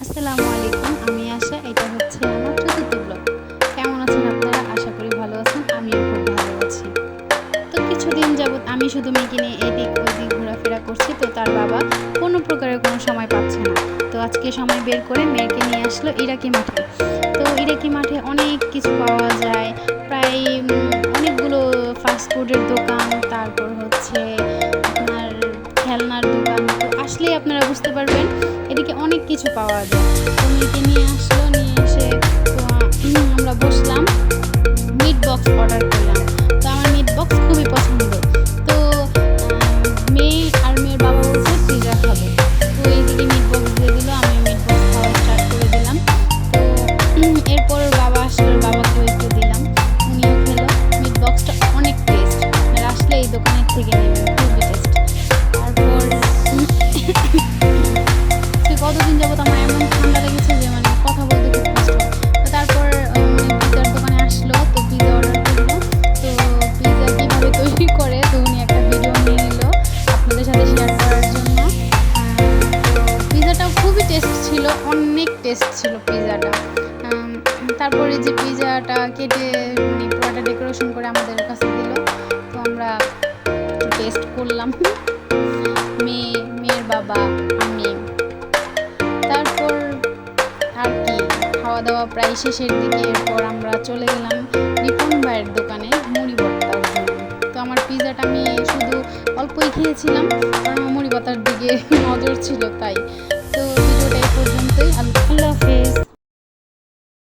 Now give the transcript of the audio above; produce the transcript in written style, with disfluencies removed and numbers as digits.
আসসালামু আলাইকুম, আমি আশা। এটা হচ্ছে আমার চতুর্থ ব্লগ। কেমন আছেন আপনারা? আশা করি ভালো আছেন। আমিও খুব ভালো আছি। তো কিছুদিন যাবৎ আমি শুধু মেয়েকে নিয়ে এদিক ওদিক ঘোরাফেরা করছি। তো তার বাবা কোনো প্রকারের কোনো সময় পাচ্ছে না। তো আজকে সময় বের করে মেয়েকে নিয়ে আসলো ইরাকি মাঠে। তো ইরাকি মাঠে অনেক কিছু পাওয়া যায়, প্রায় অনেকগুলো ফাস্টফুডের দোকান, তারপর হচ্ছে আপনার খেলনার দোকান। তো আসলেই আপনারা বুঝতে পারবেন এদিকে অনেক কিছু পাওয়া যায়। তো মেয়েকে নিয়ে আসলো, নিয়ে এসে তো আমরা বসলাম, মিট বক্স অর্ডার করলাম। তো আমার মিট বক্স খুবই পছন্দ। তো মেয়ে আর মেয়ের বাবা বলছে পিৎজা খাবে। তো এইদিকে মিট বক্স দিয়ে দিল, আমি মিট বক্স খাওয়া স্টার্ট করে দিলাম। তো এরপর বাবা আসলো, বাবাকেও একটু দিলাম, উনিও খেলো। মিট বক্সটা অনেক টেস্ট, আসলে এই দোকানের থেকে নেবেন, খুবই টেস্ট। তারপর কতদিন যাবত আমার এমন ঠান্ডা লেগেছে যে মানে কথা বলতে খুব কষ্ট। তো তারপর পিৎজার দোকানে আসলো, তো পিৎজা অর্ডার করলো। তো পিৎজা কীভাবে তৈরি করে তো উনি একটা ভিডিও নিয়ে নিল আপনাদের সাথে শেয়ার করার জন্য। তো পিৎজাটাও খুবই টেস্ট ছিল, অনেক টেস্ট ছিল পিৎজাটা। তারপরে যে পিৎজাটা কেটে মানে পুরোটা ডেকোরেশন করে আমাদের কাছে দিল। তো আমরা টেস্ট করলাম, মেয়ের বাবা, আমি। তারপর আর কি, খাওয়া দাওয়া প্রায় শেষের দিকে। এরপর আমরা চলে গেলাম রিপন ভাইয়ের দোকানে মুড়ি ভর্তার জন্য। তো আমার পিৎজাটা আমি শুধু অল্পই খেয়েছিলাম, কারণ আমার মুড়ি ভর্তার দিকে নজর ছিল তাই।